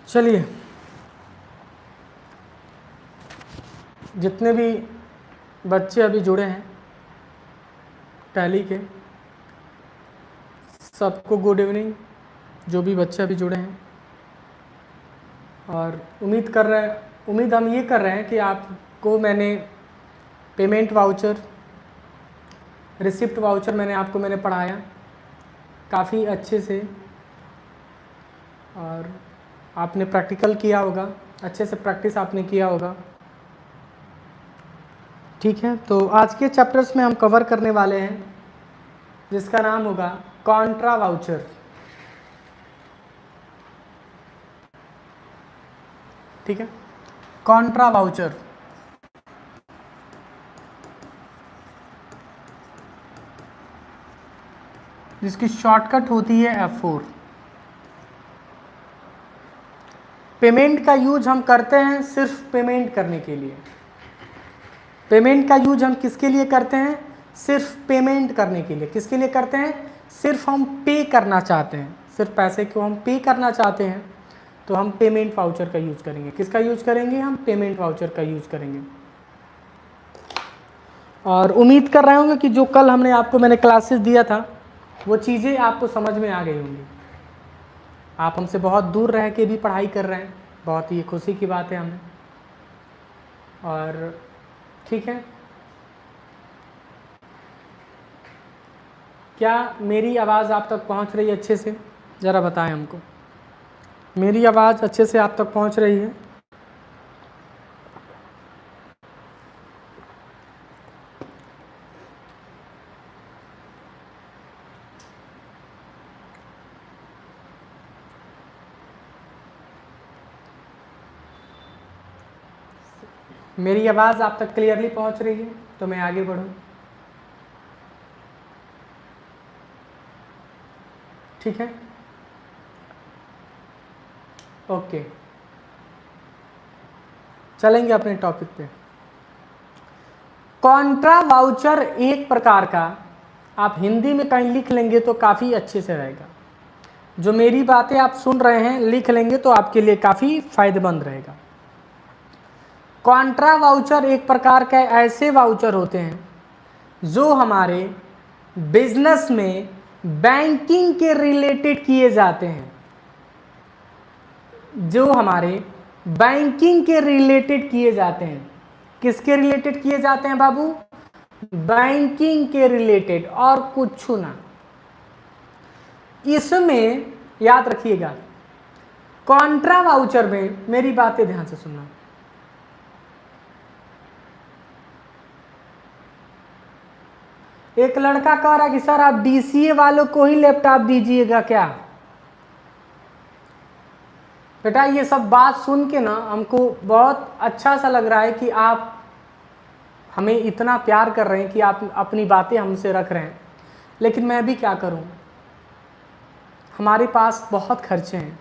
चलिए, जितने भी बच्चे अभी जुड़े हैं टैली के, सबको गुड इवनिंग। जो भी बच्चे अभी जुड़े हैं, और उम्मीद हम ये कर रहे हैं कि आपको मैंने पेमेंट वाउचर, रिसिप्ट वाउचर मैंने पढ़ाया काफ़ी अच्छे से, और आपने प्रैक्टिकल किया होगा, अच्छे से प्रैक्टिस आपने किया होगा। ठीक है, तो आज के चैप्टर्स में हम कवर करने वाले हैं जिसका नाम होगा कॉन्ट्रा वाउचर। ठीक है, कॉन्ट्रा वाउचर, जिसकी शॉर्टकट होती है F4। पेमेंट का यूज हम करते हैं सिर्फ पेमेंट करने के लिए। पेमेंट का यूज हम किसके लिए करते हैं? सिर्फ पेमेंट करने के लिए। किसके लिए करते हैं? सिर्फ हम पे करना चाहते हैं, सिर्फ पैसे को हम पे करना चाहते हैं, तो हम पेमेंट वाउचर का यूज करेंगे। किसका यूज करेंगे? हम पेमेंट वाउचर का यूज करेंगे। और उम्मीद कर रहे होंगे कि जो कल मैंने क्लासेस दिया था वो चीज़ें आपको समझ में आ गई होंगी। आप हमसे बहुत दूर रह के भी पढ़ाई कर रहे हैं, बहुत ही खुशी की बात है हमें। और ठीक है, क्या मेरी आवाज़ आप तक पहुंच रही है अच्छे से? ज़रा बताएं हमको, मेरी आवाज़ अच्छे से आप तक पहुंच रही है? मेरी आवाज़ आप तक क्लियरली पहुंच रही है तो मैं आगे बढ़ूं। ठीक है, ओके, चलेंगे अपने टॉपिक पे। कॉन्ट्रा वाउचर एक प्रकार का, आप हिंदी में कहीं लिख लेंगे तो काफ़ी अच्छे से रहेगा। जो मेरी बातें आप सुन रहे हैं लिख लेंगे तो आपके लिए काफ़ी फायदेमंद रहेगा। कॉन्ट्रा वाउचर एक प्रकार के ऐसे वाउचर होते हैं जो हमारे बिजनेस में बैंकिंग के रिलेटेड किए जाते हैं, जो हमारे बैंकिंग के रिलेटेड किए जाते हैं। किसके रिलेटेड किए जाते हैं बाबू? बैंकिंग के रिलेटेड, और कुछ ना। इसमें याद रखिएगा, कॉन्ट्रा वाउचर में मेरी बातें ध्यान से सुनना। एक लड़का कह रहा कि सर आप DCA वालों को ही लैपटॉप दीजिएगा क्या? बेटा ये सब बात सुन के ना हमको बहुत अच्छा सा लग रहा है कि आप हमें इतना प्यार कर रहे हैं कि आप अपनी बातें हमसे रख रहे हैं, लेकिन मैं भी क्या करूं, हमारे पास बहुत खर्चे हैं।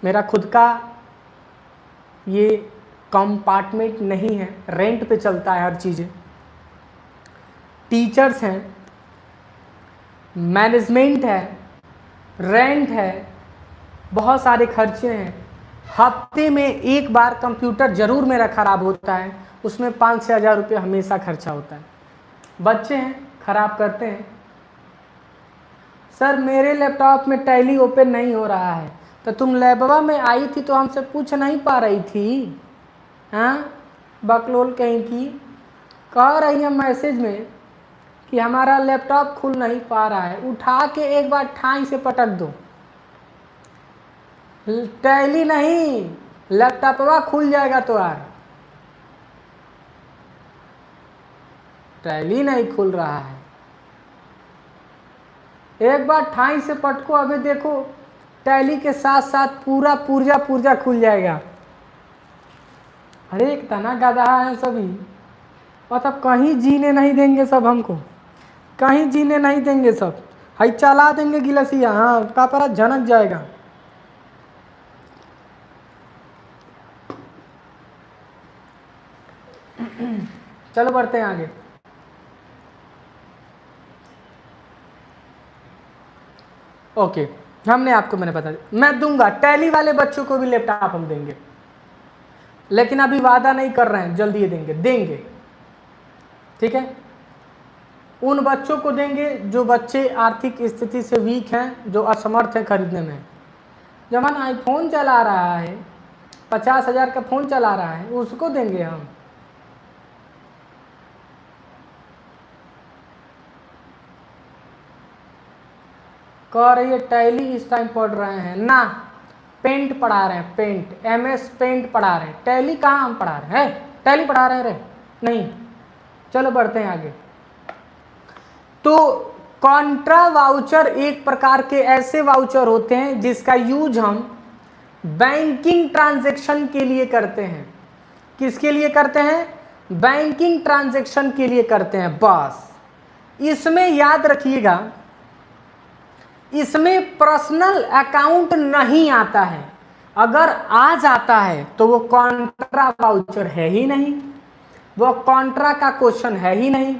मेरा खुद का ये कंपार्टमेंट नहीं है, रेंट पे चलता है हर चीज़ें। टीचर्स हैं, मैनेजमेंट है, रेंट है, बहुत सारे खर्चे हैं। हफ्ते में एक बार कंप्यूटर ज़रूर मेरा ख़राब होता है, उसमें 5-6 हज़ार रुपये हमेशा खर्चा होता है। बच्चे हैं, ख़राब करते हैं। सर मेरे लैपटॉप में टैली ओपन नहीं हो रहा है। तो तुम लैबवा में आई थी तो हमसे पूछ नहीं पा रही थी? हाँ, बकलोल कहीं की, कह रही है मैसेज में कि हमारा लैपटॉप खुल नहीं पा रहा है। उठा के एक बार ठाई से पटक दो, टैली नहीं, लैपटॉपवा खुल जाएगा तो यार। टैली नहीं खुल रहा है, एक बार ठाई से पटको, अभी देखो टैली के साथ साथ पूरा पुर्जा खुल जाएगा। अरे एक तना गधा है सभी, मतलब कहीं जीने नहीं देंगे सब, हमको कहीं जीने नहीं देंगे सब। हाई चला देंगे गिलसिया, हाँ कपड़ा झनक जाएगा। चलो बढ़ते हैं आगे। ओके, हमने आपको मैंने बता दिया, मैं दूंगा, टैली वाले बच्चों को भी लैपटॉप हम देंगे, लेकिन अभी वादा नहीं कर रहे हैं, जल्दी देंगे, ठीक है। उन बच्चों को देंगे जो बच्चे आर्थिक स्थिति से वीक हैं, जो असमर्थ हैं खरीदने में। जब हम आईफोन चला रहा है, 50,000 का फ़ोन चला रहा है, उसको देंगे हम। कह रही है टैली इस टाइम पढ़ रहे हैं ना, पेंट पढ़ा रहे हैं, पेंट, MS पेंट पढ़ा रहे हैं, टैली कहाँ हम पढ़ा रहे हैं, टैली पढ़ा रहे हैं नहीं। चलो बढ़ते हैं आगे। तो कॉन्ट्रा वाउचर एक प्रकार के ऐसे वाउचर होते हैं जिसका यूज हम बैंकिंग ट्रांजैक्शन के लिए करते हैं। किसके लिए करते हैं? बैंकिंग ट्रांजैक्शन के लिए करते हैं। बस इसमें याद रखिएगा, इसमें पर्सनल अकाउंट नहीं आता है। अगर आ जाता है तो वो कॉन्ट्रा वाउचर है ही नहीं, वो कॉन्ट्रा का क्वेश्चन है ही नहीं।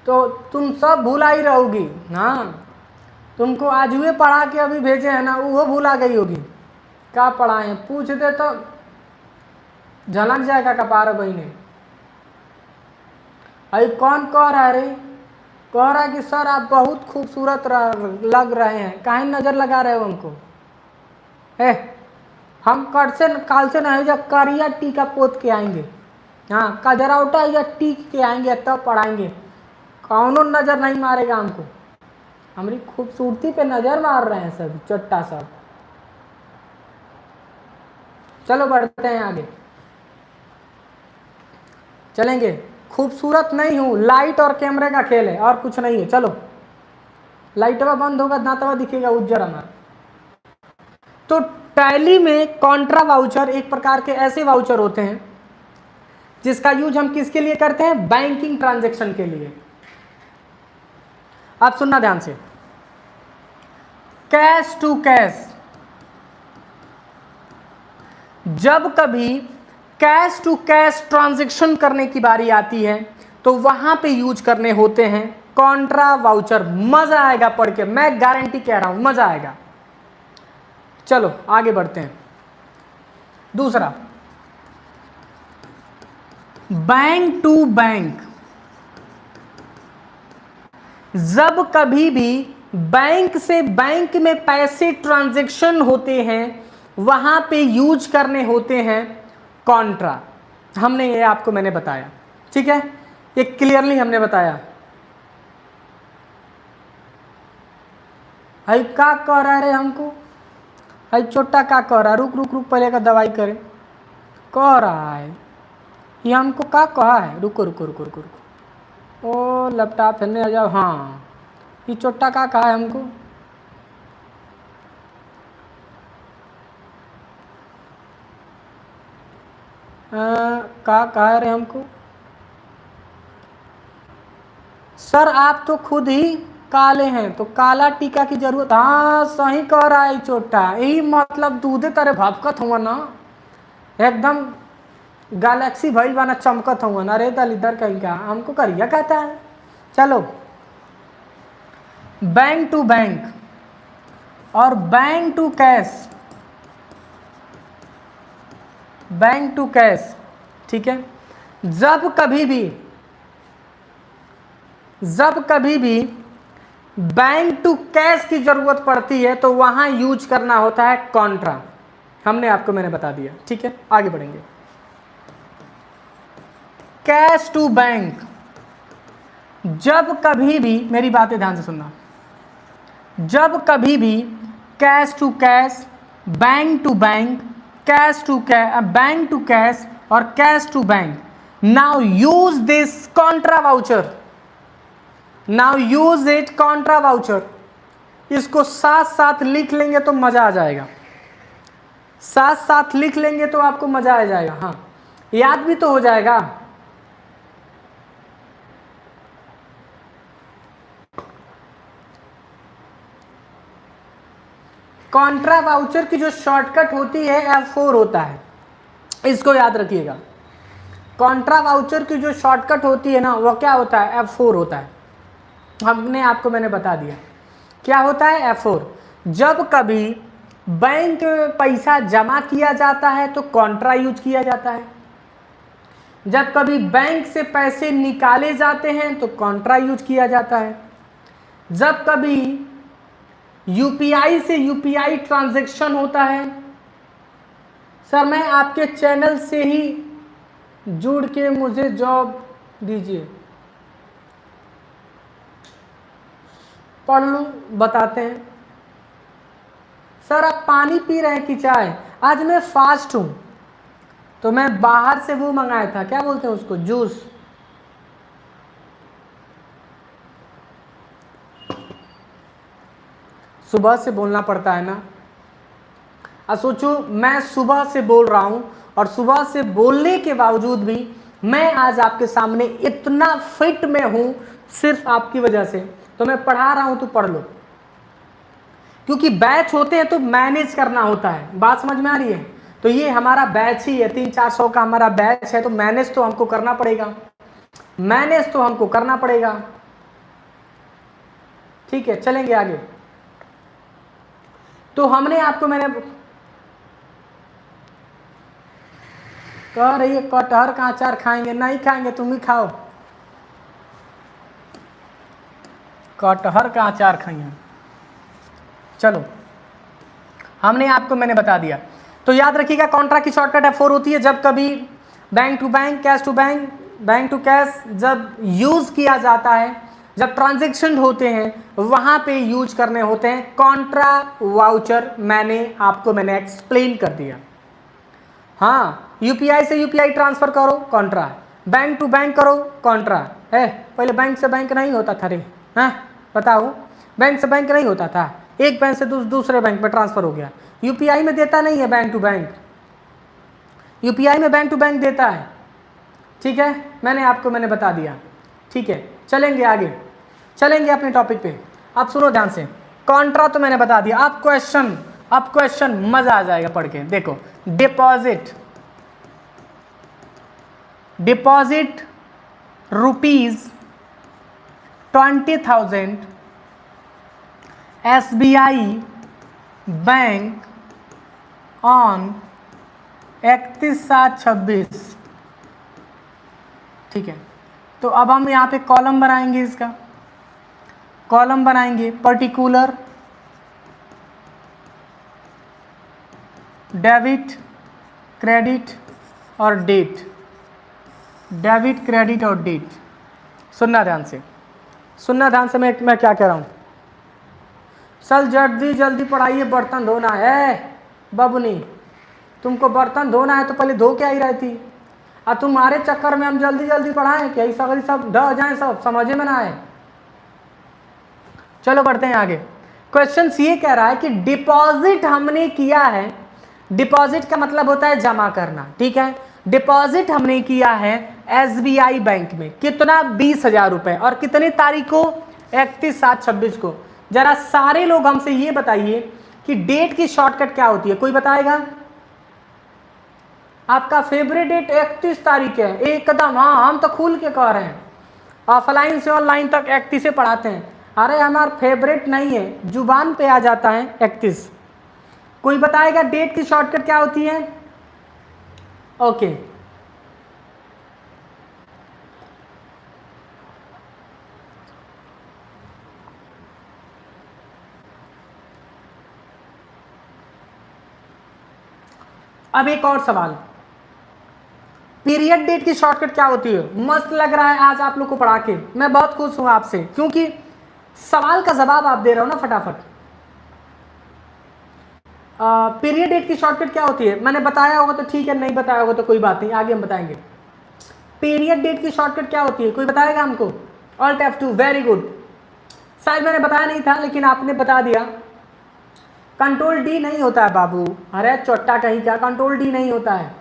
तो तुम सब भूला ही रहोगी। हाँ, तुमको आज हुए पढ़ा के अभी भेजे है ना, वो भूला गई होगी क्या पढ़ाए हैं, पूछ दे तो झलक जाएगा कपार बहिने। अरे कौन कह रहा है रे? कह रहा है कि सर आप बहुत खूबसूरत लग रहे हैं, काहे नज़र लगा रहे हो हमको? हम काल से नहीं, जब करिया टीका पोत के आएंगे, हाँ कजराउटा या टीक के आएंगे तब पढ़ाएंगे। कौनो नज़र नहीं मारेगा हमको, हमारी खूबसूरती पे नज़र मार रहे हैं सब चट्टा सब। चलो बढ़ते हैं आगे, चलेंगे। खूबसूरत नहीं हूँ, लाइट और कैमरे का खेल है और कुछ नहीं है। चलो लाइटवा बंद होगा, दांतवा दिखेगा उज्जर हमारा। तो टैली में कॉन्ट्रा वाउचर एक प्रकार के ऐसे वाउचर होते हैं जिसका यूज हम किसके लिए करते हैं? बैंकिंग ट्रांजैक्शन के लिए। आप सुनना ध्यान से, कैश टू कैश, जब कभी कैश टू कैश ट्रांजैक्शन करने की बारी आती है तो वहां पे यूज करने होते हैं कॉन्ट्रा वाउचर। मजा आएगा पढ़ के, मैं गारंटी कह रहा हूं, मजा आएगा। चलो आगे बढ़ते हैं। दूसरा, बैंक टू बैंक, जब कभी भी बैंक से बैंक में पैसे ट्रांजैक्शन होते हैं वहां पे यूज करने होते हैं कॉन्ट्रा। हमने ये आपको मैंने बताया, ठीक है, ये क्लियरली हमने बताया। भाई क्या कह रहा है हमको? भाई छोटा क्या कह रहा है? रुक रुक रुक, पहले का दवाई करें। कह रहा है ये हमको क्या कहा है? रुको रुको रुको रुको रुको, ओ लैपटॉप है आ जाओ। हाँ, ये छोटा क्या कहा है हमको? क्या कहा रहे हमको? सर आप तो खुद ही काले हैं, तो काला टीका की जरूरत। हाँ सही कह रहा है छोटा, यही मतलब दूधे तरह भपकत हुआ ना, एकदम गैलेक्सी भइल बाना चमकत हुआ ना। अरे दलिदर कहीं का हमको करिया कहता है। चलो, बैंक टू बैंक और bank to cash, bank to cash, ठीक है। जब कभी भी बैंक टू कैश की जरूरत पड़ती है तो वहां यूज करना होता है कॉन्ट्रा। हमने आपको मैंने बता दिया, ठीक है। आगे बढ़ेंगे। कैश टू बैंक, जब कभी भी, मेरी बातें ध्यान से सुनना, जब कभी भी cash to cash, bank to bank, cash to cash, bank to cash और cash to bank, now use this contra voucher, now use it contra voucher. इसको साथ साथ लिख लेंगे तो मजा आ जाएगा, साथ साथ लिख लेंगे तो आपको मजा आ जाएगा। हाँ, याद भी तो हो जाएगा। कॉन्ट्रा वाउचर की जो शॉर्टकट होती है F4 होता है, इसको याद रखिएगा। कॉन्ट्रा वाउचर की जो शॉर्टकट होती है ना, वो क्या होता है? F4 होता है। हमने आपको मैंने बता दिया क्या होता है F4। जब कभी बैंक में पैसा जमा किया जाता है तो कॉन्ट्रा यूज किया जाता है, जब कभी बैंक से पैसे निकाले जाते हैं तो कॉन्ट्रा यूज किया जाता है, जब कभी यूपीआई से यूपीआई ट्रांजैक्शन होता है। सर मैं आपके चैनल से ही जुड़ के मुझे जॉब दीजिए, पढ़ लूँ, बताते हैं। सर आप पानी पी रहे हैं कि चाय? आज मैं फास्ट हूँ तो मैं बाहर से वो मंगाया था, क्या बोलते हैं उसको, जूस। सुबह से बोलना पड़ता है ना। अब सोचो मैं सुबह से बोल रहा हूँ और सुबह से बोलने के बावजूद भी मैं आज आपके सामने इतना फिट में हूँ सिर्फ आपकी वजह से। तो मैं पढ़ा रहा हूँ तो पढ़ लो, क्योंकि बैच होते हैं तो मैनेज करना होता है। बात समझ में आ रही है? तो ये हमारा बैच ही है, 300-400 का हमारा बैच है, तो मैनेज तो हमको करना पड़ेगा, मैनेज तो हमको करना पड़ेगा। ठीक है, चलेंगे आगे। तो हमने आपको मैंने कह रही है कटहर का अचार खाएंगे, नहीं खाएंगे, तुम ही खाओ, कटहर का अचार खाएंगे। चलो हमने आपको मैंने बता दिया। तो याद रखिएगा कॉन्ट्रा की शॉर्टकट F4 होती है जब कभी bank to bank, cash to bank, bank to cash जब यूज किया जाता है, जब ट्रांजैक्शन होते हैं वहां पे यूज करने होते हैं कॉन्ट्रा वाउचर। मैंने एक्सप्लेन कर दिया। हाँ, यूपीआई से यूपीआई ट्रांसफर करो कॉन्ट्रा, बैंक टू बैंक करो कॉन्ट्रा है। पहले बैंक से बैंक नहीं होता था रे, हाँ बताओ, बैंक से बैंक नहीं होता था, एक बैंक से दूसरे बैंक में ट्रांसफर हो गया। यूपीआई में देता नहीं है बैंक टू बैंक, यूपीआई में बैंक टू बैंक देता है। ठीक है, मैंने बता दिया। ठीक है, चलेंगे आगे, चलेंगे अपने टॉपिक पे। अब सुनो ध्यान से, कॉन्ट्रा तो मैंने बता दिया। अब क्वेश्चन मजा आ जाएगा पढ़ के। देखो, डिपॉजिट ₹20,000 SBI बैंक ऑन 31/7/26। ठीक है, तो अब हम यहाँ पे कॉलम बनाएंगे, इसका कॉलम बनाएंगे, पर्टिकुलर, डेबिट, क्रेडिट और डेट, डेबिट, क्रेडिट और डेट। सुनना ध्यान से, मैं क्या कह रहा हूँ। सर जल्दी पढ़ाइए, बर्तन धोना है बबनी, तुमको बर्तन धोना है तो पहले धो के आई रहती, और तुम्हारे चक्कर में हम जल्दी पढ़ाएं क्या सब ढह जाए, सब समझ में ना आए। चलो बढ़ते हैं आगे। क्वेश्चन ये कह रहा है कि डिपॉजिट हमने किया है, डिपॉजिट का मतलब होता है जमा करना। ठीक है, डिपॉजिट हमने किया है SBI बैंक में, कितना, 20,000 रुपए, और कितनी तारीख को, 31/7/26 को। जरा सारे लोग हमसे ये बताइए कि डेट की शॉर्टकट क्या होती है, कोई बताएगा? आपका फेवरेट डेट 31 तारीख है एकदम। हाँ, हम तो खुल के कह रहे हैं, ऑफलाइन से ऑनलाइन तक 31 से पढ़ाते हैं। अरे हमारा फेवरेट नहीं है, जुबान पे आ जाता है 31। कोई बताएगा डेट की शॉर्टकट क्या होती है? ओके, अब एक और सवाल, पीरियड डेट की शॉर्टकट क्या होती है? मस्त लग रहा है आज आप लोग को पढ़ा के, मैं बहुत खुश हूं आपसे, क्योंकि सवाल का जवाब आप दे रहे हो ना फटाफट। पीरियड डेट की शॉर्टकट क्या होती है? मैंने बताया होगा तो ठीक है, नहीं बताया होगा तो कोई बात नहीं, आगे हम बताएंगे। पीरियड डेट की शॉर्टकट क्या होती है, कोई बताएगा हमको? Alt F2, very good. शायद मैंने बताया नहीं था लेकिन आपने बता दिया। कंट्रोल D नहीं होता है बाबू, अरे चोट्टा कहीं का, कंट्रोल D नहीं होता है।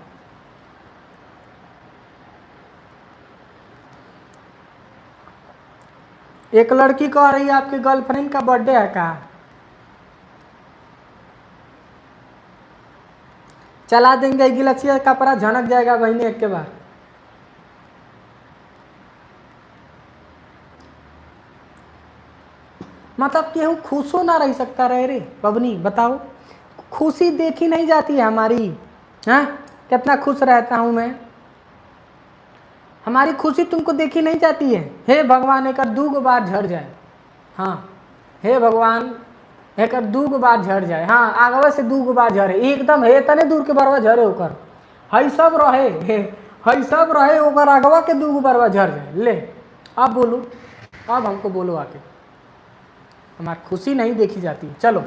एक लड़की कह रही है आपके गर्लफ्रेंड का बर्थडे है क्या? चला देंगे गिलचिया, कपड़ा झनक जाएगा बहनी एक के बार। मतलब केहू खुशो ना रह सकता रहे रे बबनी, बताओ खुशी देखी नहीं जाती है हमारी। हाँ, कितना खुश रहता हूँ मैं, हमारी खुशी तुमको देखी नहीं जाती है। हे भगवान एक दूगो बार झड़ जाए, हाँ हे भगवान एक दूगो बार झड़ जाए, हाँ आगवे से दूगो बार झरे एकदम हे तने दूर के बरवा झरे ओकर, हई सब रहे हई सब रहे ओकर आगवा के दूगो बरवा झड़ जाए। ले अब बोलो, अब हमको बोलो आके, हमारी खुशी नहीं देखी जाती। चलो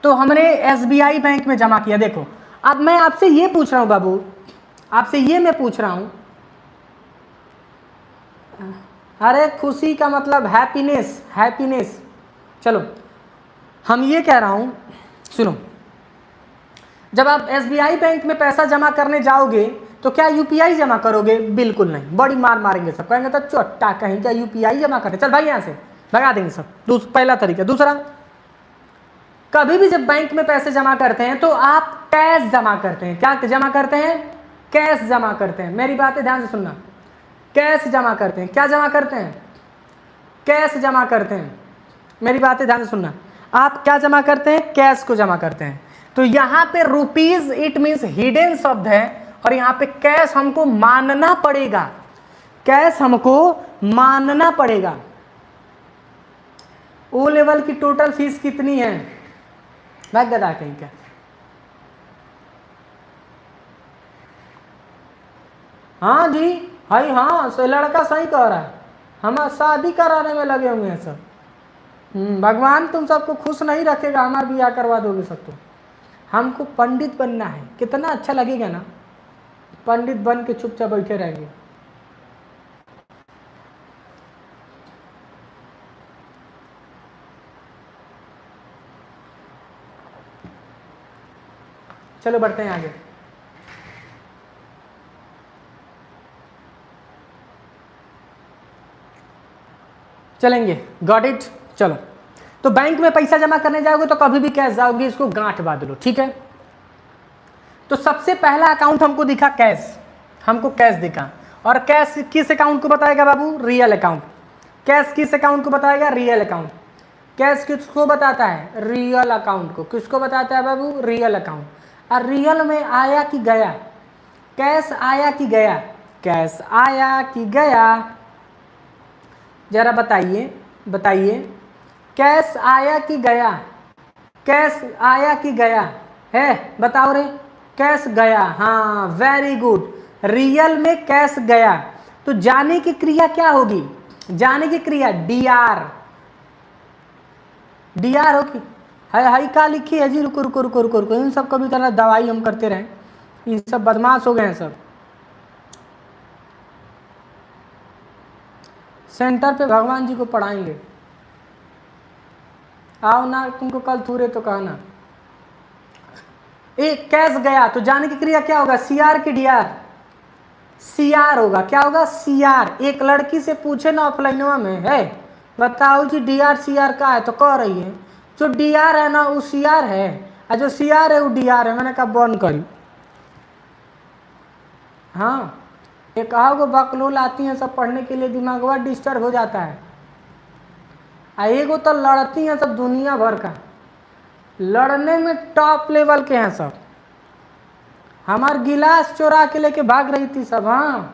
तो हमने SBI बैंक में जमा किया। देखो अब मैं आपसे ये पूछ रहा हूँ बाबू, आपसे ये मैं पूछ रहा हूँ, अरे खुशी का मतलब हैप्पीनेस, हैप्पीनेस। चलो हम ये कह रहा हूँ, सुनो, जब आप SBI बैंक में पैसा जमा करने जाओगे तो क्या UPI जमा करोगे? बिल्कुल नहीं, बड़ी मार मारेंगे सब, कहेंगे तो चोट्टा कहीं का UPI जमा करते, चल भाई यहाँ से भगा देंगे सब। पहला तरीका। दूसरा, कभी भी जब बैंक में पैसे जमा करते हैं तो आप कैश जमा करते हैं। क्या जमा करते हैं? कैश जमा करते हैं। मेरी बातें ध्यान से सुनना, कैश जमा करते हैं। क्या जमा करते हैं? कैश जमा करते हैं। मेरी बातें ध्यान से सुनना, आप क्या जमा करते हैं? कैश को जमा करते हैं। तो यहाँ pay rupees it means hidden शब्द है, और यहाँ पे कैश हमको मानना पड़ेगा, कैश हमको मानना पड़ेगा। ओ लेवल की टोटल फीस कितनी है? मैं गदा कहीं क्या? हाँ जी, हाई हाँ, सो लड़का सही कह रहा है, हम शादी कराने में लगे हुए हैं सब। भगवान तुम सबको खुश नहीं रखेगा, हमारा ब्याह करवा दोगे सबको। हमको पंडित बनना है, कितना अच्छा लगेगा ना, पंडित बन के चुपचाप बैठे रहेंगे। चलो बढ़ते हैं आगे। चलेंगे, गॉट इट। चलो तो बैंक में पैसा जमा करने जाओगे तो कभी भी कैश जाओगे, इसको गांठ बांध लो, ठीक है। तो सबसे पहला अकाउंट हमको दिखा कैश, हमको कैश दिखा, और कैश किस अकाउंट को बताएगा बाबू? Real account. कैश किस अकाउंट को बताएगा? Real account. कैश किसको बताता है? रियल अकाउंट को। किसको बताता है बाबू? Real account. और रियल में आया कि गया? कैश आया कि गया? कैश आया कि गया? जरा बताइए, बताइए, कैश आया कि गया? कैश आया कि गया है? बताओ रे। कैश गया, हाँ वेरी गुड। रियल में कैश गया, तो जाने की क्रिया क्या होगी? जाने की क्रिया DR, DR होगी। हाई का लिखी है जी, रुको रुको रुको रुको रुको, इन सब कभी तरह दवाई हम करते रहे, ये सब बदमाश हो गए हैं सब। सेंटर पे भगवान जी को पढ़ाएंगे, आओ ना, तुमको कल थूरे तो कहना। एक कैश गया तो जाने की क्रिया क्या होगा? CR की DR? CR होगा। क्या होगा? CR। एक लड़की से पूछे ना ऑफलाइनवा में, है बताओ जी DR CR का है, तो कह रही है जो DR है ना वो CR है, और जो CR है वो DR है। मैंने कहा बंद करी। हाँ, एक आओ बकलोल आती हैं सब पढ़ने के लिए, दिमागवा डिस्टर्ब हो जाता है। एगो तो लड़ती हैं सब दुनिया भर का, लड़ने में टॉप लेवल के हैं सब। हमार गिलास चोरा के लेके भाग रही थी सब। हाँ,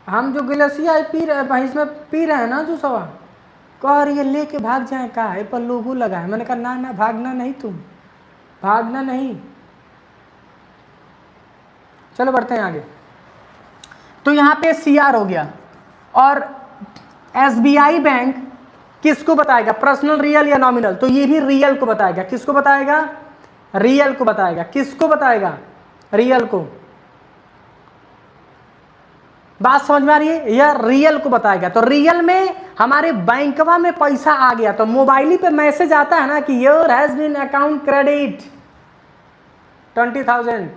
हम जो गिलासिया पी रहे, इसमें पी रहे हैं ना जो सवा, कह रही है लेके भाग जाए, कहा है पर लोगों लगा है। मैंने कहा ना ना, भागना नहीं, तुम भागना नहीं। चलो बढ़ते हैं आगे। तो यहाँ पे CR हो गया, और SBI बैंक किसको बताएगा? पर्सनल, रियल या नॉमिनल? तो ये भी रियल को बताएगा। किसको बताएगा? रियल को बताएगा। किसको बताएगा? रियल को। बात समझ में आ रही है? यह रियल को बताएगा। तो रियल में हमारे बैंकवा में पैसा आ गया, तो मोबाइल पे मैसेज आता है ना कि your has been account credit 20,000।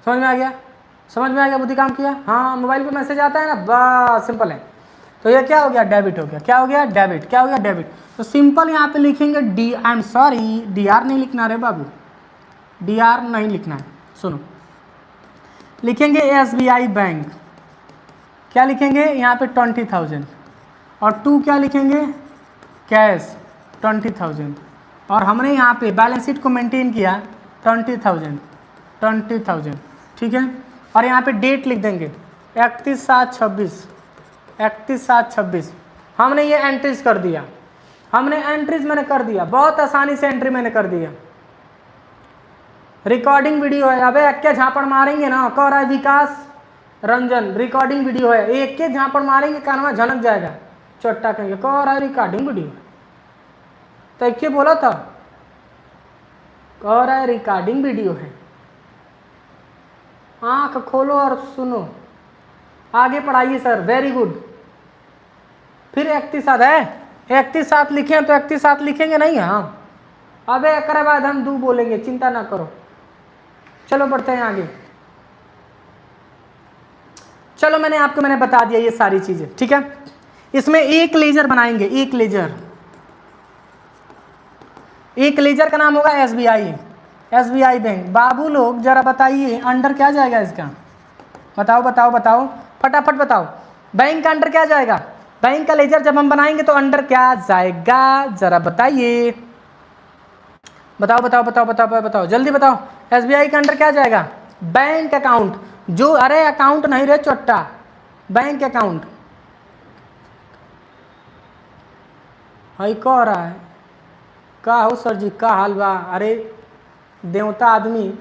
समझ में आ गया? समझ में आ गया? बुद्धि काम किया? हाँ, मोबाइल पे मैसेज आता है ना, बस सिंपल है। तो ये क्या हो गया? डेबिट हो गया। क्या हो गया? डेबिट। क्या हो गया? डेबिट। तो सिंपल यहाँ पे लिखेंगे आई एम सॉरी, DR नहीं लिखना रे बाबू, DR नहीं लिखना है। सुनो, लिखेंगे SBI बैंक। क्या लिखेंगे यहाँ पे 20,000 और 2 क्या लिखेंगे कैश 20,000 और हमने यहाँ पे बैलेंस शीट को मेंटेन किया 20,000 ठीक है। और यहाँ पे डेट लिख देंगे 31/7/26 हमने ये एंट्रीज कर दिया, मैंने कर दिया, बहुत आसानी से एंट्री मैंने कर दिया। रिकॉर्डिंग वीडियो है, अबे एक के झापड़ मारेंगे ना, कह रहा है विकास रंजन रिकॉर्डिंग वीडियो है, एक के झापड़ मारेंगे कानवा झनक जाएगा, चोट्टा कहेंगे कह रहा है रिकॉर्डिंग वीडियो है, तो एक के बोला था कह रहा है रिकॉर्डिंग वीडियो है। आंख खोलो और सुनो, आगे पढ़ाइए सर, वेरी गुड। फिर 31/7 है, 31/7 लिखे तो 31/7 लिखेंगे नहीं हम, अबे एक बाद हम 2 बोलेंगे, चिंता ना करो। चलो बढ़ते हैं आगे। चलो मैंने बता दिया ये सारी चीजें, ठीक है। इसमें एक लेजर बनाएंगे, एक लेजर का नाम होगा एसबीआई बैंक। बाबू लोग जरा बताइए अंडर क्या जाएगा इसका, बताओ फटाफट बताओ, बैंक का अंडर क्या जाएगा, बैंक का लेजर जब हम बनाएंगे तो अंडर क्या जाएगा, जरा बताइए, बताओ जल्दी बताओ। एसबीआई के अंडर क्या जाएगा, बैंक अकाउंट, जो अरे अकाउंट नहीं रे चोट्टा, बैंक अकाउंट। हई कह रहा है का हो सर जी का हाल बा, अरे देवता आदमी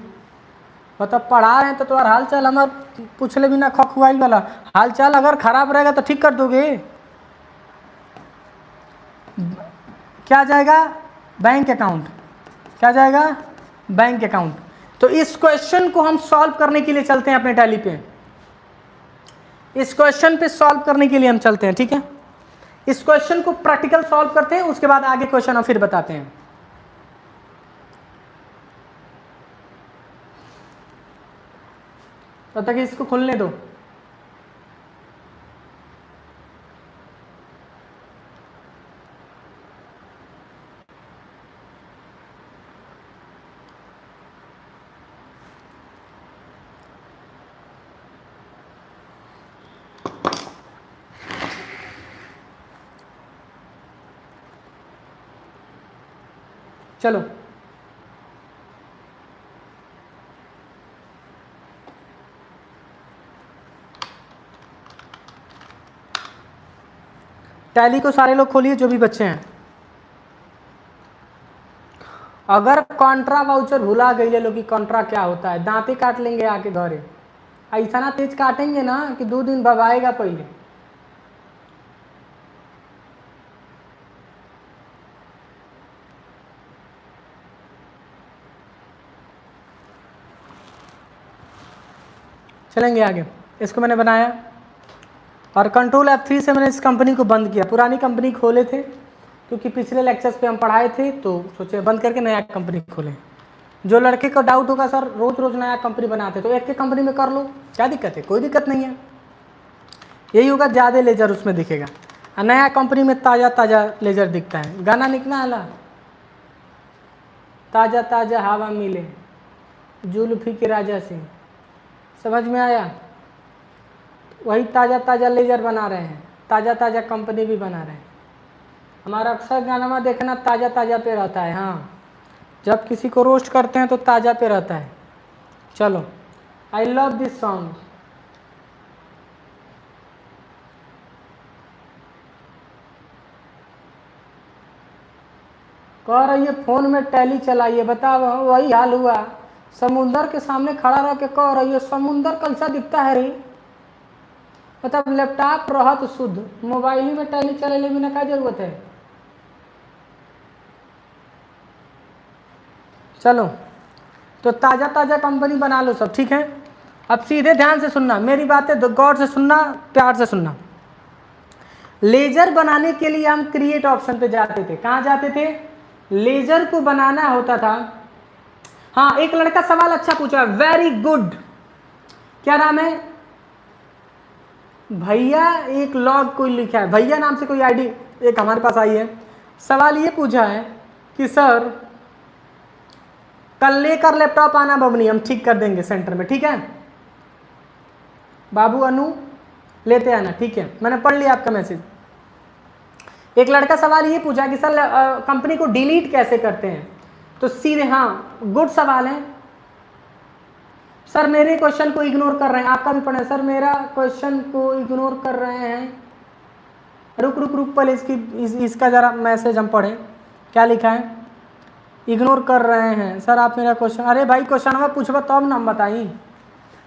मतलब पढ़ा रहे हैं तो तुम्हारा हाल चाल हमार पूछले बिना खखुआइल वाला, हाल चाल अगर खराब रहेगा तो ठीक कर दोगे। क्या जाएगा बैंक अकाउंट, क्या जाएगा बैंक अकाउंट। तो इस क्वेश्चन को हम सॉल्व करने के लिए चलते हैं अपने टैली पे, इस क्वेश्चन पे सॉल्व करने के लिए हम चलते हैं, ठीक है। इस क्वेश्चन को प्रैक्टिकल सॉल्व करते हैं, उसके बाद आगे क्वेश्चन हम फिर बताते हैं। तब तक इसको खोलने दो। चलो टैली को सारे लोग खोलिए जो भी बच्चे हैं। अगर कॉन्ट्रा वाउचर भुला गई लोग कि कॉन्ट्रा क्या होता है, दांते काट लेंगे आके घरे, ऐसा ना तेज काटेंगे ना कि 2 दिन भगाएगा पहले। चलेंगे आगे। इसको मैंने बनाया और कंट्रोल F3 से मैंने इस कंपनी को बंद किया। पुरानी कंपनी खोले थे क्योंकि पिछले लेक्चर्स पे हम पढ़ाए थे, तो सोचे बंद करके नया कंपनी खोलें। जो लड़के को डाउट होगा सर रोज रोज नया कंपनी बनाते, तो एक के कंपनी में कर लो, क्या दिक्कत है, कोई दिक्कत नहीं है। यही होगा ज़्यादा लेजर उसमें दिखेगा, और नया कंपनी में ताज़ा ताज़ा लेजर दिखता है। गाना निकला आला ताज़ा ताज़ा हवा मिले जुल्फी के राजा से, समझ में आया। वही ताज़ा ताज़ा लेजर बना रहे हैं, ताज़ा ताज़ा कंपनी भी बना रहे हैं। हमारा अक्सर गाना देखना ताज़ा ताज़ा पे रहता है। हाँ, जब किसी को रोस्ट करते हैं तो ताज़ा पे रहता है। चलो, आई लव दिस सॉन्ग। कह रही है फ़ोन में टैली चलाइए, बताओ वही हाल हुआ। समुंदर के सामने खड़ा रह के कह रही है समुंदर कैसा दिखता है रे, मतलब लैपटॉप रहा तो शुद्ध, मोबाइल में टैली चलाने बिना क्या जरूरत है। चलो, तो ताज़ा ताज़ा कंपनी बना लो सब, ठीक है। अब सीधे ध्यान से सुनना मेरी बातें, गौर से सुनना, प्यार से सुनना। लेजर बनाने के लिए हम क्रिएट ऑप्शन पे जाते थे। कहाँ जाते थे, लेजर को बनाना होता था। हाँ, एक लड़का सवाल अच्छा पूछा, वेरी गुड। क्या नाम है भैया, एक लॉग कोई लिखा है, भैया नाम से कोई आईडी एक हमारे पास आई है। सवाल ये पूछा है कि सर कल लेकर लैपटॉप आना बबनी, हम ठीक कर देंगे सेंटर में, ठीक है। बाबू अनु लेते आना, ठीक है, मैंने पढ़ लिया आपका मैसेज। एक लड़का सवाल ये पूछा कि सर कंपनी को डिलीट कैसे करते हैं, तो सीधे, हाँ गुड सवाल है सर, मेरे क्वेश्चन को इग्नोर कर रहे हैं, आपका भी पढ़े सर, मेरा क्वेश्चन को इग्नोर कर रहे हैं। रुक रुक रुक पहले इसका ज़रा मैसेज हम पढ़ें, क्या लिखा है, इग्नोर कर रहे हैं सर आप मेरा क्वेश्चन, अरे भाई क्वेश्चन में पूछबा तब ना हम बताई।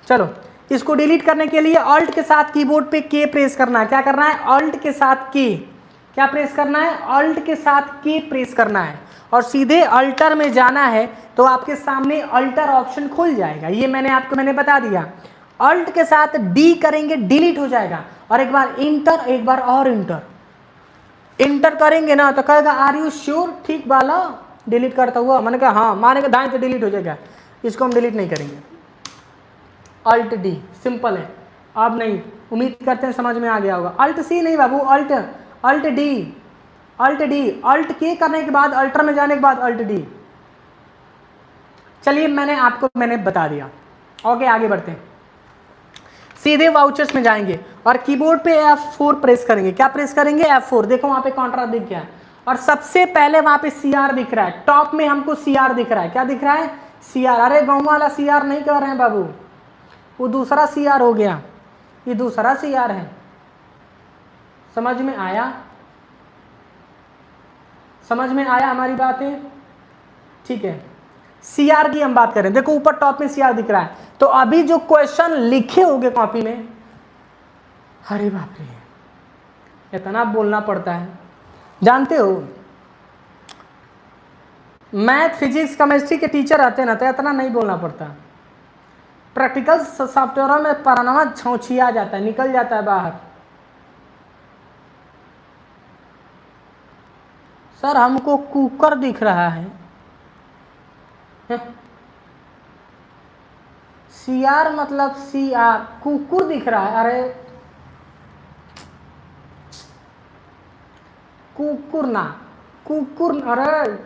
चलो, इसको डिलीट करने के लिए ऑल्ट के साथ कीबोर्ड पे के प्रेस करना है, क्या करना है, ऑल्ट के साथ के, क्या प्रेस करना है, ऑल्ट के साथ के प्रेस करना है, और सीधे अल्टर में जाना है तो आपके सामने अल्टर ऑप्शन खुल जाएगा। ये मैंने बता दिया, अल्ट के साथ डी करेंगे डिलीट हो जाएगा, और एक बार इंटर, एक बार और इंटर करेंगे ना तो कहेगा आर यू श्योर, ठीक वाला डिलीट करता हुआ, मैंने कहा हाँ, माने का दाएं से डिलीट हो जाएगा, इसको हम डिलीट नहीं करेंगे। अल्ट डी सिंपल है, अब नहीं, उम्मीद करते हैं समझ में आ गया होगा। अल्ट सी नहीं बाबू, अल्ट डी, अल्ट के करने के बाद अल्टर में जाने के बाद अल्ट डी। चलिए मैंने बता दिया। ओके, आगे बढ़ते हैं, सीधे वाउचर्स में जाएंगे और कीबोर्ड पे F4 प्रेस करेंगे, क्या प्रेस करेंगे, F4। देखो वहां पे कॉन्ट्रा दिख गया है, और सबसे पहले वहां पे CR दिख रहा है, टॉप में हमको CR दिख रहा है, क्या दिख रहा है, CR। अरे गाँव वाला CR नहीं कर रहे हैं बाबू, वो दूसरा CR हो गया, ये दूसरा CR है। समझ में आया, समझ में आया हमारी बातें, ठीक है। CR की हम बात करें, देखो ऊपर टॉप में CR दिख रहा है, तो अभी जो क्वेश्चन लिखे होंगे कॉपी में, अरे बाप रे इतना बोलना पड़ता है, जानते हो मैथ फिजिक्स केमिस्ट्री के टीचर आते हैं ना तो इतना नहीं बोलना पड़ता, प्रैक्टिकल सॉफ्टवेयर में पराना छौछिया जाता है, निकल जाता है बाहर। सर हमको कुकर दिख रहा है, CR मतलब CR, कुकुर दिख रहा है, अरे कुकुर ना, कुकुर, अरे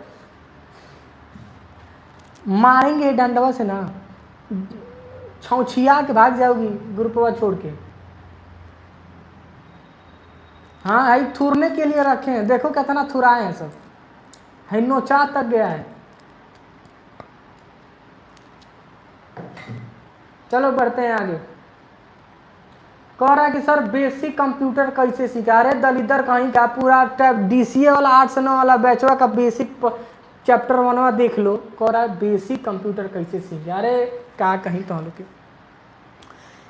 मारेंगे डंडवा से ना, छौछिया के भाग जाओगी ग्रुपवा छोड़ के। हाँ भाई थूरने के लिए रखे हैं, देखो कितना थुराए हैं सब, है नोचा तक गया है। चलो बढ़ते हैं आगे। कह रहा है कि सर बेसिक कंप्यूटर कैसे सीखा, अरे दलिदर कहीं का पूरा DCA वाला 8 से 9 वाला बैचवा का बेसिक चैप्टर 1 देख लो। कह रहा है बेसिक कंप्यूटर कैसे सीखा, अरे क्या कहीं तो हम लोग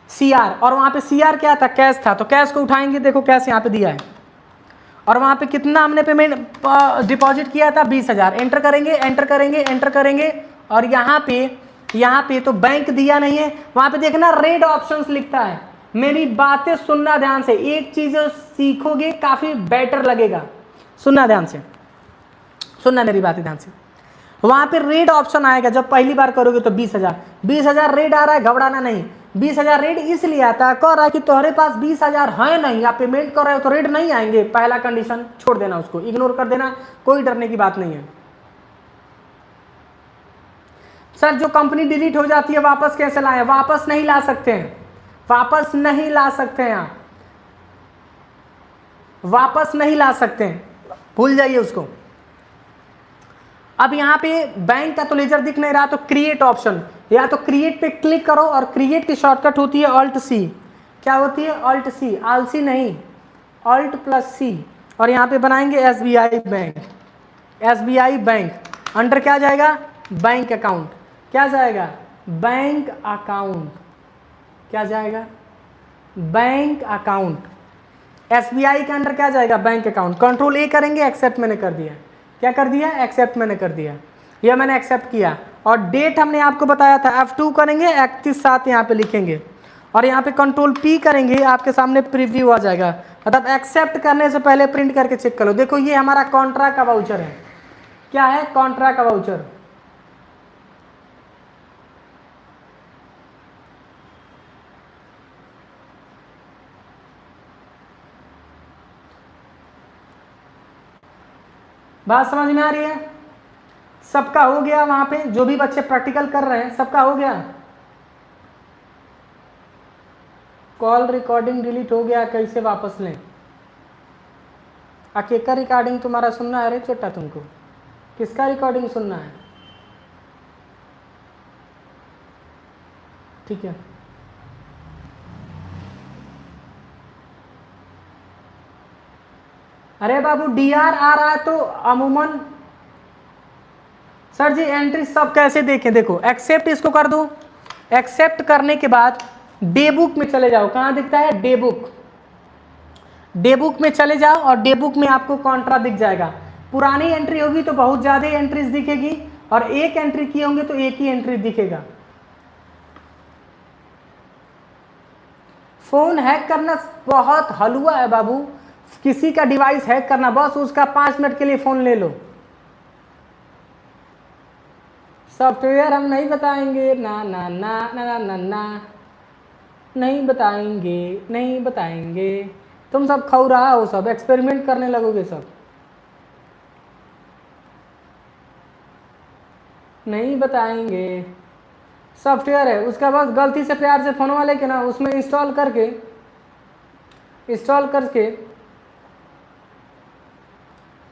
CR, और वहाँ पे CR क्या था, कैश था, तो कैश को उठाएंगे, देखो कैश यहाँ पे दिया है, और वहाँ पे कितना हमने पेमेंट डिपॉजिट किया था, 20,000। एंटर करेंगे, एंटर करेंगे, एंटर करेंगे, और यहाँ पे तो बैंक दिया नहीं है, वहाँ पे देखना रेड ऑप्शंस लिखता है। मेरी बातें सुनना ध्यान से, एक चीज सीखोगे काफी बेटर लगेगा, सुनना ध्यान से, सुनना मेरी बातें ध्यान से। वहाँ पे रेड ऑप्शन आएगा, जब पहली बार करोगे तो 20,000 रेड आ रहा है, घबराना नहीं। 20,000 रेड इसलिए आता है, कह रहा है कि तुम्हारे पास 20,000 है नहीं, आप पेमेंट कर रहे हो तो रेड नहीं आएंगे। पहला कंडीशन छोड़ देना, उसको इग्नोर कर देना, कोई डरने की बात नहीं है। सर जो कंपनी डिलीट हो जाती है वापस कैसे लाएं, वापस नहीं ला सकते हैं, वापस नहीं ला सकते हैं आप, वापस नहीं ला सकते हैं, भूल जाइए उसको। अब यहाँ पे बैंक का तो लेजर दिख नहीं रहा, तो क्रिएट ऑप्शन, या तो क्रिएट पे क्लिक करो, और क्रिएट की शॉर्टकट होती है ऑल्ट सी। क्या होती है, ऑल्ट सी, आलसी नहीं, ऑल्ट प्लस सी, और यहाँ पे बनाएंगे SBI bank, SBI bank, under क्या जाएगा, बैंक अकाउंट, क्या जाएगा, बैंक अकाउंट, क्या जाएगा, बैंक अकाउंट। SBI के अंडर क्या जाएगा, बैंक अकाउंट। कंट्रोल A करेंगे, एक्सेप्ट मैंने कर दिया, क्या कर दिया, एक्सेप्ट मैंने कर दिया, यह मैंने एक्सेप्ट किया। और डेट हमने आपको बताया था, F2 करेंगे, 31/7 यहाँ पे लिखेंगे, और यहाँ पे कंट्रोल P करेंगे, आपके सामने प्रीव्यू आ जाएगा। मतलब एक्सेप्ट करने से पहले प्रिंट करके चेक कर लो। देखो ये हमारा कॉन्ट्रा का वाउचर है, क्या है, कॉन्ट्रा का वाउचर। बात समझ में आ रही है, सबका हो गया, वहां पे जो भी बच्चे प्रैक्टिकल कर रहे हैं सबका हो गया। कॉल रिकॉर्डिंग डिलीट हो गया, कैसे वापस लें? अकेका रिकॉर्डिंग तुम्हारा सुनना है रे छोटा, तुमको किसका रिकॉर्डिंग सुनना है? ठीक है, अरे बाबू डीआर आ रहा है तो अमूमन सर जी एंट्री सब कैसे देखें? देखो एक्सेप्ट इसको कर दो, एक्सेप्ट करने के बाद डे बुक में चले जाओ। कहाँ दिखता है? Day book. डे बुक में चले जाओ और डे बुक में आपको कॉन्ट्रा दिख जाएगा। पुरानी एंट्री होगी तो बहुत ज़्यादा एंट्रीज दिखेगी और एक एंट्री की होंगे तो एक ही एंट्री दिखेगा। फ़ोन हैक करना बहुत हलवा है बाबू, किसी का डिवाइस हैक करना, बस उसका 5 मिनट के लिए फ़ोन ले लो। सॉफ्टवेयर हम नहीं बताएंगे, ना ना ना ना ना ना ना, नहीं बताएंगे, नहीं बताएंगे। तुम सब खौरा हो, सब एक्सपेरिमेंट करने लगोगे, सब नहीं बताएंगे। सॉफ्टवेयर है उसका बस गलती से प्यार से फ़ोन वाले के ना उसमें इंस्टॉल करके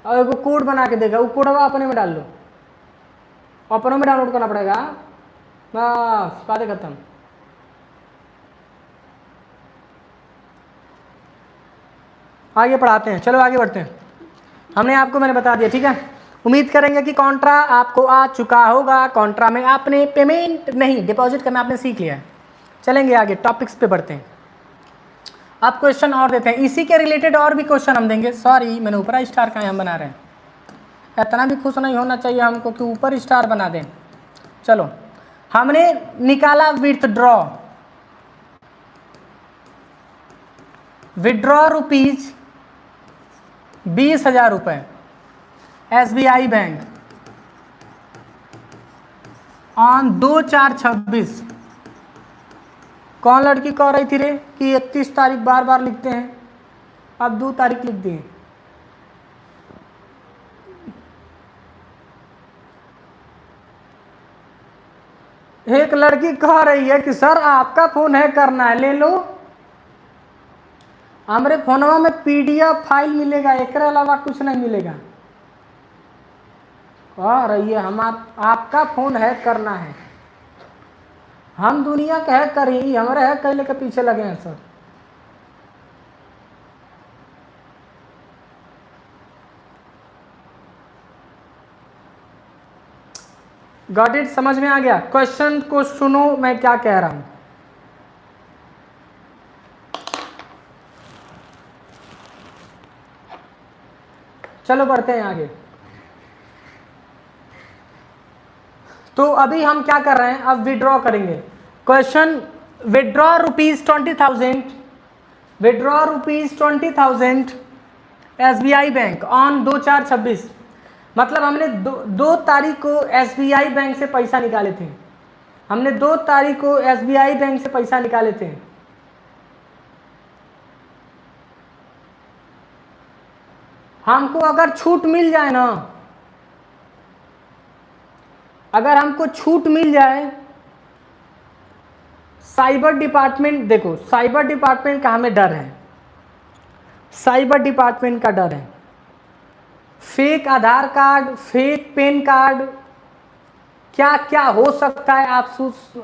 और वो कोड बना के देगा, वो कोड अपने में डाल लो, अपने में डाउनलोड करना पड़ेगा, बस बातें खत्म। आगे पढ़ाते हैं, चलो आगे बढ़ते हैं। मैंने बता दिया, ठीक है। उम्मीद करेंगे कि कॉन्ट्रा आपको आ चुका होगा। कॉन्ट्रा में आपने पेमेंट नहीं डिपॉजिट करना आपने सीख लिया है। चलेंगे आगे, टॉपिक्स पे बढ़ते हैं। अब क्वेश्चन और देते हैं, इसी के रिलेटेड और भी क्वेश्चन हम देंगे। सॉरी मैंने ऊपर स्टार का हम बना रहे हैं, इतना भी खुश नहीं होना चाहिए हमको कि ऊपर स्टार बना दें। चलो हमने निकाला विड्रॉ रुपीज 20,000 रुपये SBI बैंक ऑन 2/4/26। कौन लड़की कह रही थी रे कि 31 तारीख बार बार लिखते हैं, अब 2 तारीख लिख दिए। एक लड़की कह रही है कि सर आपका फ़ोन हैक करना है, ले लो, हमारे फोनवा में PDF फाइल मिलेगा, एक अलावा कुछ नहीं मिलेगा। कह रही है हम आपका फ़ोन हैक करना है। हम दुनिया के हैक करी, हमारे हैक कैले के पीछे लगे हैं सर। Got it? समझ में आ गया? क्वेश्चन को सुनो मैं क्या कह रहा हूं। चलो बढ़ते हैं आगे। तो अभी हम क्या कर रहे हैं, अब विड्रॉ करेंगे। Question, withdraw rupees 20,000 SBI bank on 2/4/26। मतलब हमने 2 तारीख को SBI बैंक से पैसा निकाले थे। हमने 2 तारीख को SBI बैंक से पैसा निकाले थे। हमको अगर छूट मिल जाए ना, अगर हमको छूट मिल जाए, साइबर डिपार्टमेंट, देखो साइबर डिपार्टमेंट का हमें डर है, साइबर डिपार्टमेंट का डर है। फेक आधार कार्ड, फेक पैन कार्ड, क्या क्या हो सकता है, आप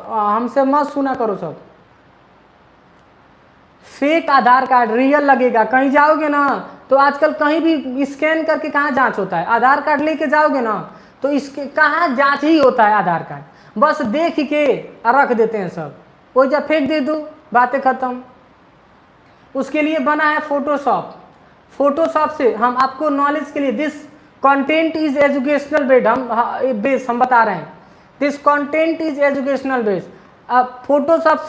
हमसे मत सुना करो सब। फेक आधार कार्ड रियल लगेगा, कहीं जाओगे ना तो आजकल कहीं भी स्कैन करके कहाँ जांच होता है, आधार कार्ड लेके जाओगे ना तो इसके कहाँ जांच ही होता है आधार कार्ड, बस देख के रख देते हैं सब, वो जब फेंक दे दो, बातें खत्म। उसके लिए बना है फोटोशॉप। फोटोशॉप से हम आपको नॉलेज के लिए, this content is educational based, हम बता रहे हैं, this content is educational based. अब फोटोशॉप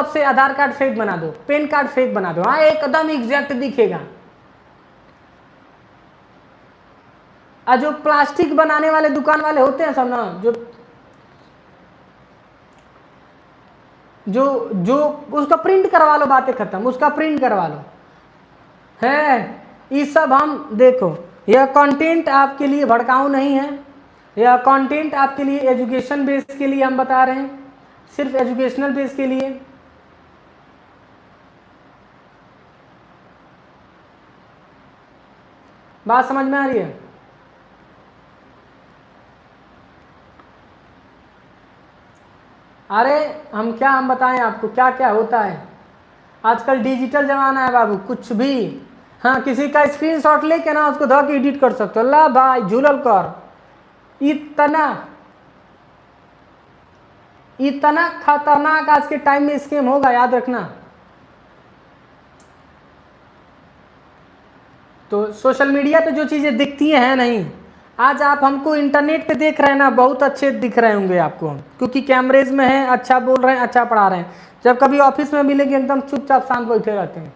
से आधार कार्ड फेक बना दो, पैन कार्ड फेक बना दो, हाँ एकदम एग्जैक्ट दिखेगा। और जो प्लास्टिक बनाने वाले दुकान वाले होते हैं सब ना, जो उसका प्रिंट करवा लो, बातें खत्म, उसका प्रिंट करवा लो है। ये सब हम देखो, यह कंटेंट आपके लिए भड़काऊ नहीं है, यह कंटेंट आपके लिए एजुकेशन बेस के लिए हम बता रहे हैं, सिर्फ एजुकेशनल बेस के लिए। बात समझ में आ रही है? अरे हम बताएं आपको क्या क्या होता है। आजकल डिजिटल जमाना है बाबू, कुछ भी, हाँ किसी का स्क्रीनशॉट लेके ना उसको धो के एडिट कर सकते हो। ला भाई झूलल कर, इतना खतरनाक आज के टाइम में स्कैम होगा, याद रखना। तो सोशल मीडिया पे जो चीज़ें दिखती हैं नहीं, आज आप हमको इंटरनेट पे देख रहे हैं ना, बहुत अच्छे दिख रहे होंगे आपको हम, क्योंकि कैमरेज में हैं, अच्छा बोल रहे हैं, अच्छा पढ़ा रहे हैं। जब कभी ऑफिस में मिलेंगे एकदम चुपचाप शांत बैठे रहते हैं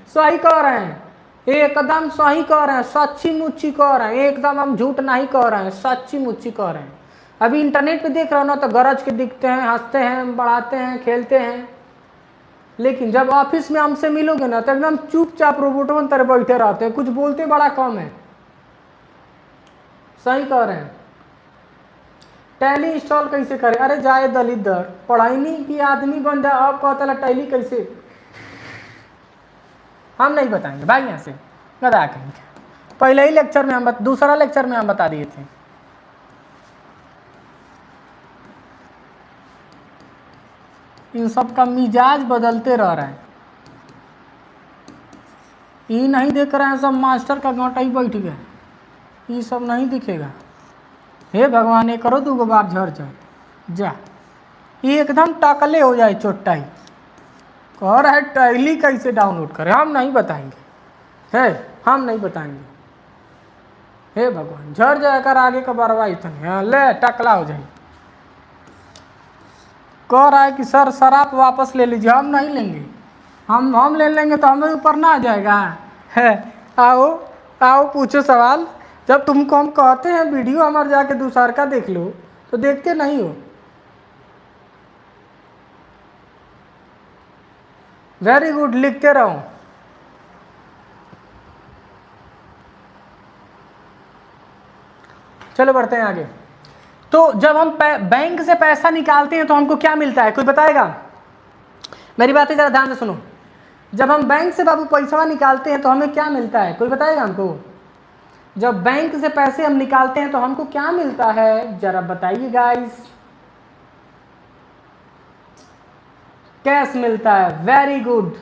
सही कह रहे हैं, एकदम सही कह रहे हैं, सच्ची मुच्ची कह रहे हैं, एकदम हम झूठ नहीं कह रहे हैं, सच्ची मुच्ची कह रहे हैं। अभी इंटरनेट पे देख रहे हो ना तो गरज के दिखते हैं, हंसते हैं, बढ़ाते हैं, खेलते हैं, लेकिन जब ऑफिस में हमसे मिलोगे ना तो एकदम चुपचाप रोबोटों की तरह बैठे रहते हैं, कुछ बोलते बड़ा कम है। सही कह रहे हैं। टैली इंस्टॉल कैसे करें? अरे जाए दलित पढ़ाई नहीं कि आदमी बन जाए, अब कहता है टैली कैसे? हम नहीं बताएंगे भाई, यहाँ से गदा कहेंगे। पहले ही लेक्चर में दूसरा लेक्चर में हम बता दिए थे। इन सब का मिजाज बदलते रह रहा है, ये नहीं देख रहे हैं सब मास्टर का घंटा ही बैठ गया, ये सब नहीं दिखेगा। हे भगवान, ये करो दूगो बार झड़ जाए जा, ये एकदम टाकले हो जाए चोट्टा ही। कह रहा है टैली कैसे डाउनलोड करें? हम नहीं बताएंगे, है हम नहीं बताएंगे। हे भगवान, झड़ जाकर आगे का बारवा इतना ले टकला हो जाए। कह रहा है कि सर आप वापस ले लीजिए। हम नहीं लेंगे, हम ले लेंगे तो हमें ऊपर ना आ जाएगा। है आओ आओ पूछो सवाल। जब तुमको हम कहते हैं वीडियो हमारे जाके दूसर का देख लो तो देखते नहीं हो। वेरी गुड, लिखते रहो। चलो बढ़ते हैं आगे। तो जब हम बैंक से पैसा निकालते हैं तो हमको क्या मिलता है, कोई बताएगा? मेरी बातें जरा ध्यान से सुनो। जब हम बैंक से बाबू पैसा निकालते हैं तो हमें क्या मिलता है, कोई बताएगा हमको? जब बैंक से पैसे हम निकालते हैं तो हमको क्या मिलता है, जरा बताइए गाइस। कैश मिलता है। वेरी गुड,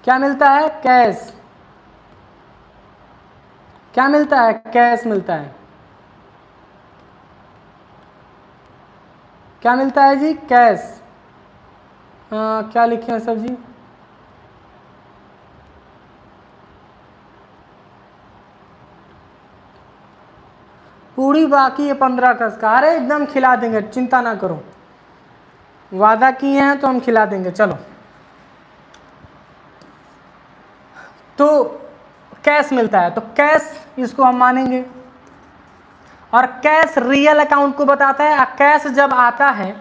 क्या मिलता है? कैश। क्या मिलता है? कैश मिलता है। क्या मिलता है जी? कैश। क्या लिखे हैं सर जी? पूरी बाकी है 15 अगस्त का। अरे एकदम खिला देंगे, चिंता ना करो, वादा किए हैं तो हम खिला देंगे। चलो, तो कैश मिलता है, तो कैश इसको हम मानेंगे। और कैश रियल अकाउंट को बताता है। कैश जब आता है,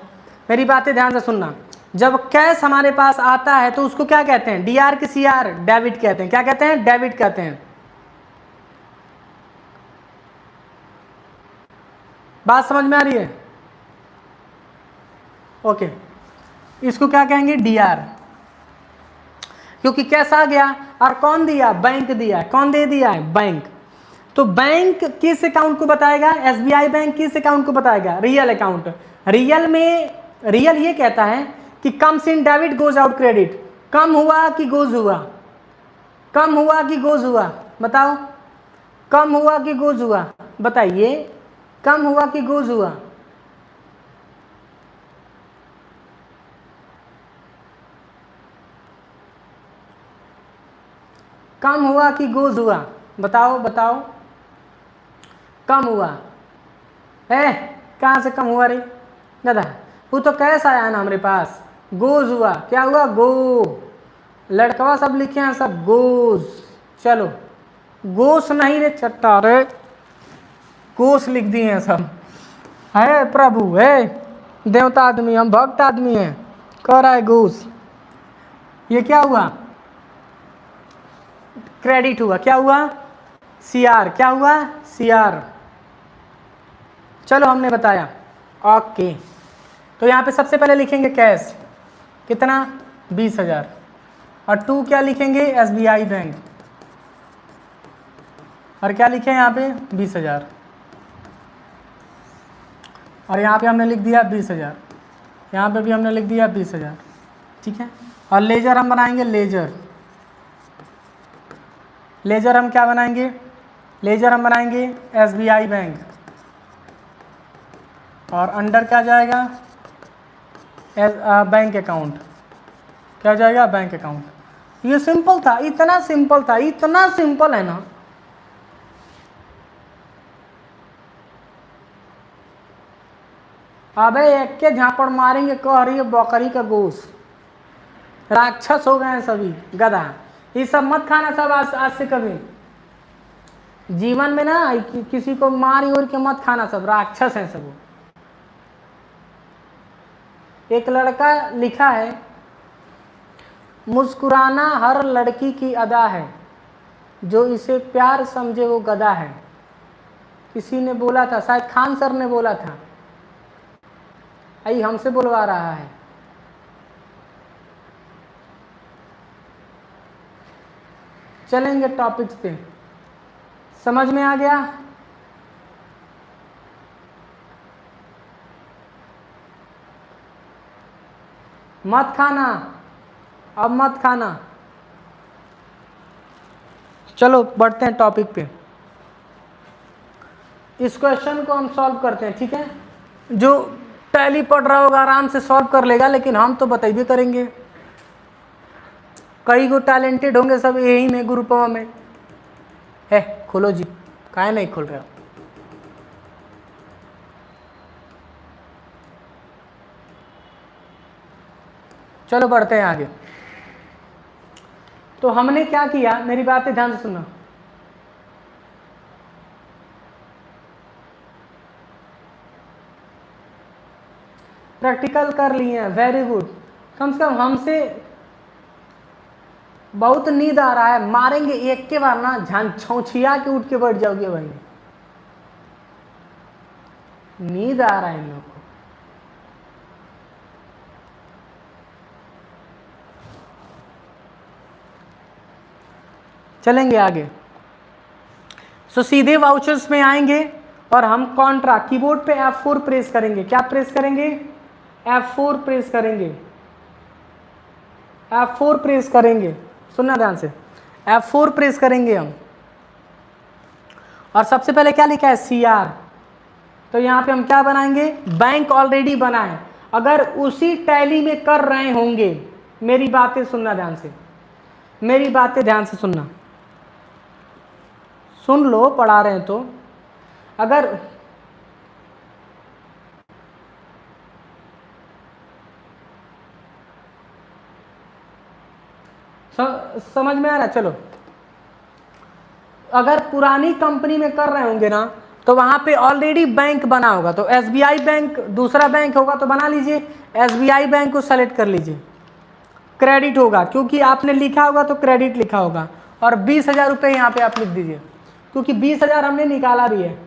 मेरी बातें ध्यान से सुनना, जब कैश हमारे पास आता है तो उसको क्या कहते हैं? डीआर की सीआर, डेबिट कहते हैं। क्या कहते हैं? डेबिट कहते हैं। बात समझ में आ रही है? ओके, इसको क्या कहेंगे? डीआर, क्योंकि कैश आ गया। और कौन दिया? बैंक दिया। कौन दे दिया है? बैंक। तो बैंक किस अकाउंट को बताएगा? एसबीआई बैंक किस अकाउंट को बताएगा? Real account. रियल में, रियल ये कहता है कि comes in debit goes out credit. कम हुआ कि गोज हुआ? कम हुआ कि गोज हुआ? बताओ, कम हुआ कि गोज हुआ? बताइए, कम हुआ कि गोज हुआ? कम हुआ कि गोज हुआ? बताओ बताओ, कम हुआ। कहाँ से कम हुआ रे दादा? वो तो कैश आया ना हमारे पास। गोज हुआ। क्या हुआ? गो। लड़कवा सब लिखे हैं, सब गोज। चलो, गोश नहीं रे चट्टा रे, गोश लिख दिए हैं सब। है प्रभु, है देवता आदमी, हम भक्त आदमी हैं। कह रहा है गोश। ये क्या हुआ? क्रेडिट हुआ। क्या हुआ? सीआर। क्या हुआ? सीआर। चलो, हमने बताया। ओके, तो यहाँ पे सबसे पहले लिखेंगे कैश। कितना? 20,000। और 2 क्या लिखेंगे, SBI बैंक। और क्या लिखे यहाँ पे 20,000, और यहाँ पे हमने लिख दिया 20,000, यहाँ पे भी हमने लिख दिया 20,000, ठीक है। और लेजर हम बनाएंगे, लेजर हम क्या बनाएंगे, लेजर हम बनाएंगे SBI बैंक, और अंडर क्या जाएगा, बैंक अकाउंट, क्या जाएगा, बैंक अकाउंट। ये सिंपल था, इतना सिंपल था, इतना सिंपल है ना। अबे एक के झापड़ मारेंगे, कह रही है बकरी का गोश्त, राक्षस हो गए हैं सभी, गधा। ये सब मत खाना सब, आज से कभी जीवन में ना किसी को मार और के मत खाना, सब राक्षस हैं सब। एक लड़का लिखा है, मुस्कुराना हर लड़की की अदा है, जो इसे प्यार समझे वो गधा है। किसी ने बोला था, शायद खान सर ने बोला था, आई हमसे बुलवा रहा है। चलेंगे टॉपिक्स पे, समझ में आ गया। मत खाना, अब मत खाना। चलो बढ़ते हैं टॉपिक पे, इस क्वेश्चन को हम सॉल्व करते हैं, ठीक है। जो टैली पढ़ रहा होगा आराम से सॉल्व कर लेगा, लेकिन हम तो बताइए करेंगे। कई को टैलेंटेड होंगे सब यही में, ग्रुप में है। खोलो जी, काहे नहीं खोल रहे हो। चलो बढ़ते हैं आगे। तो हमने क्या किया, मेरी बातें ध्यान से सुनना। प्रैक्टिकल कर लिए हैं, वेरी गुड। कम से कम हमसे बहुत नींद आ रहा है, मारेंगे एक के बार ना, झान छौछिया के उठ के बैठ जाओगे भाई, नींद आ रहा है इन लोग को। चलेंगे आगे। सो सीधे वाउचर्स में आएंगे और हम कॉन्ट्रा, कीबोर्ड पे F4 प्रेस करेंगे। क्या प्रेस करेंगे, F4 प्रेस करेंगे, F4 प्रेस करेंगे। सुनना ध्यान से, F4 प्रेस करेंगे हम। और सबसे पहले क्या लिखा है, CR। तो यहाँ पे हम क्या बनाएंगे, बैंक ऑलरेडी बना है। अगर उसी टैली में कर रहे होंगे, मेरी बातें सुनना ध्यान से, मेरी बातें ध्यान से सुनना, सुन लो, पढ़ा रहे हैं तो। अगर समझ में आ रहा है, चलो। अगर पुरानी कंपनी में कर रहे होंगे ना, तो वहां पे ऑलरेडी बैंक बना होगा। तो SBI बैंक दूसरा बैंक होगा तो बना लीजिए, SBI बैंक को सेलेक्ट कर लीजिए। क्रेडिट होगा क्योंकि आपने लिखा होगा तो क्रेडिट लिखा होगा। और 20,000 रुपये यहाँ पे आप लिख दीजिए, क्योंकि 20,000 हमने निकाला भी है।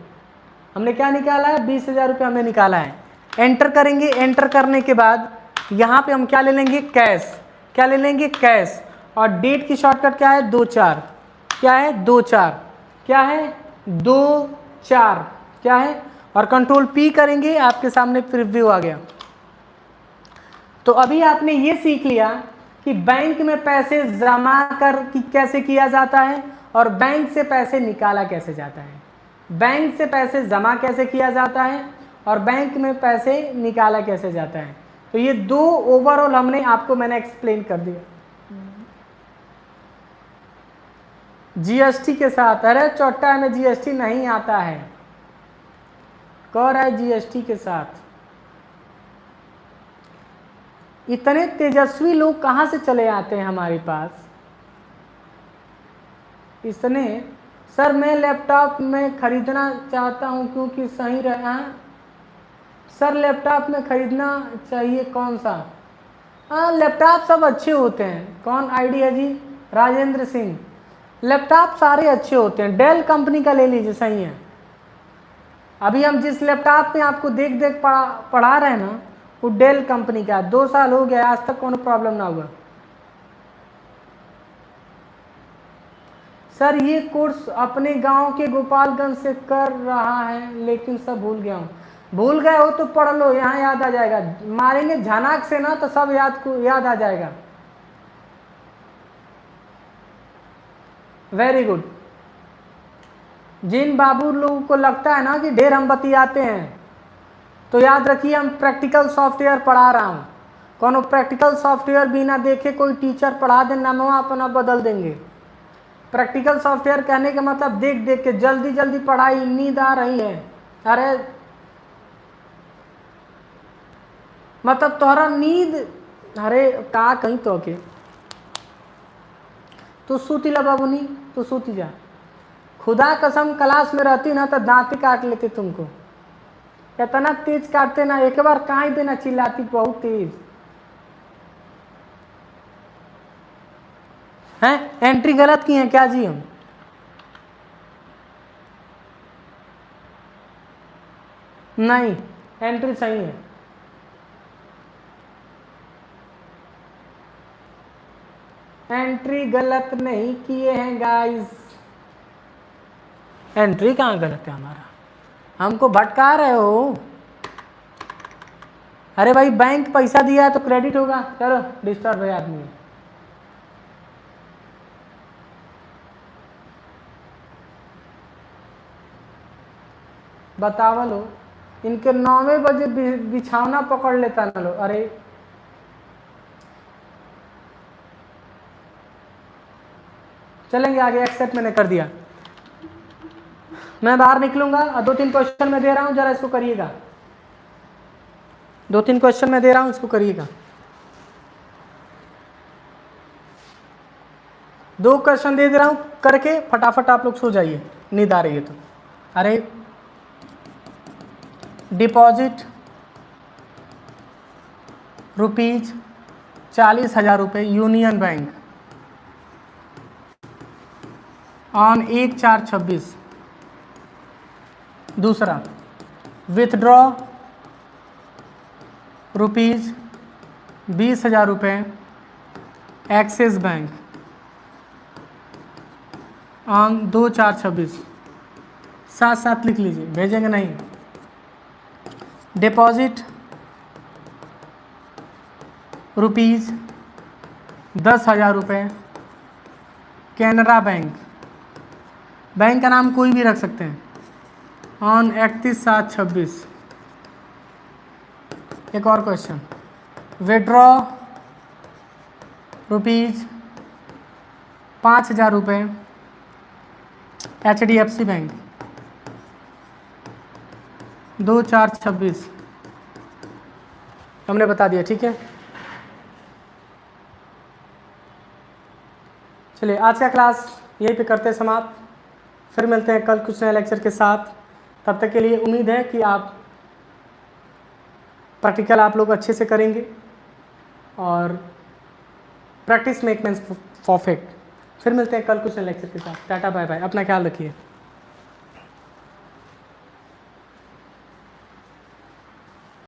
हमने क्या निकाला है, 20,000 रुपये हमने निकाला है। एंटर करेंगे, एंटर करने के बाद यहाँ पे हम क्या ले लेंगे, कैश। क्या ले लेंगे, कैश। और डेट की शॉर्टकट क्या है, 24। क्या है, 24। क्या है, 24। क्या है, और कंट्रोल P करेंगे, आपके सामने प्रीव्यू आ गया। तो अभी आपने ये सीख लिया कि बैंक में पैसे जमा कर कैसे किया जाता है और बैंक से पैसे निकाला कैसे जाता है। बैंक से पैसे जमा कैसे किया जाता है और बैंक में पैसे निकाला कैसे जाता है। तो ये दो ओवरऑल मैंने एक्सप्लेन कर दिया। GST के साथ, अरे चौटा में GST नहीं आता है, कह रहा है GST के साथ। इतने तेजस्वी लोग कहाँ से चले आते हैं हमारे पास, इसने। सर मैं लैपटॉप में ख़रीदना चाहता हूँ क्योंकि सही रहा। सर लैपटॉप में ख़रीदना चाहिए कौन सा। हाँ लैपटॉप सब अच्छे होते हैं। कौन आईडी है जी, राजेंद्र सिंह। लैपटॉप सारे अच्छे होते हैं, डेल कंपनी का ले लीजिए, सही है। अभी हम जिस लैपटॉप में आपको देख देख पढ़ा रहे हैं ना, वो डेल कंपनी का 2 साल हो गया, आज तक कोनो प्रॉब्लम ना हुआ। सर ये कोर्स अपने गांव के गोपालगंज से कर रहा है लेकिन सब भूल गया हूँ। भूल गए हो तो पढ़ लो, यहाँ याद आ जाएगा। मारेंगे झनाक से ना तो सब याद आ जाएगा। Very good. जिन बाबू लोगों को लगता है ना कि ढेर हम बतियाते हैं, तो याद रखिए हम प्रैक्टिकल सॉफ्टवेयर पढ़ा रहा हूँ। कोनो प्रैक्टिकल सॉफ्टवेयर बिना देखे कोई टीचर पढ़ा दे, नामवा अपना बदल देंगे। प्रैक्टिकल सॉफ्टवेयर कहने का मतलब देख देख के जल्दी जल्दी पढ़ाई, नींद आ रही है, अरे मतलब तोहरा नींद, अरे का कहीं तो के तू सूती ला बाबूनी, तू सूती जा। खुदा कसम क्लास में रहती ना तो दांत काट लेते तुमको। इतना तेज काटते ना, एक बार कहीं देना चिल्लाती बहुत तेज हैं। एंट्री गलत की है क्या जी हम? नहीं, एंट्री सही है। एंट्री गलत नहीं किए हैं गाइस। एंट्री कहाँ गलत है हमारा? हमको भटका रहे हो। अरे भाई बैंक पैसा दिया है तो क्रेडिट होगा। चलो डिस्टर्ब है आदमी। बतावा लो, इनके 9 बजे बिछावना पकड़ लेता ना लो। अरे चलेंगे आगे। एक्सेप्ट मैंने कर दिया। मैं बाहर निकलूंगा और 2-3 क्वेश्चन मैं दे रहा हूं, जरा इसको करिएगा। 2-3 क्वेश्चन मैं दे रहा हूं, इसको करिएगा। 2 क्वेश्चन दे रहा हूं, करके फटाफट आप लोग सो जाइए, नींद आ रही है तो। अरे डिपॉजिट रुपीज 40,000 रुपये यूनियन बैंक ऑन 1/4/26। दूसरा, विथड्रॉ रुपीज 20,000 रुपये एक्सिस बैंक ऑन 2/4/26। साथ साथ लिख लीजिए, भेजेंगे नहीं। डिपॉजिट रुपीज 10,000 रुपये कैनरा बैंक, बैंक का नाम कोई भी रख सकते हैं, ऑन 31/7/26। एक और क्वेश्चन, विड्रॉ रुपीज 5,000 रुपये HDFC बैंक 2/4/26। हमने बता दिया, ठीक है। चलिए आज का क्लास यहीं पे करते हैं समाप्त। फिर मिलते हैं कल कुछ नए लेक्चर के साथ। तब तक के लिए उम्मीद है कि आप प्रैक्टिकल आप लोग अच्छे से करेंगे और प्रैक्टिस मेक मैन परफेक्ट। फिर मिलते हैं कल कुछ नए लेक्चर के साथ। टाटा बाय बाय, अपना ख्याल रखिए।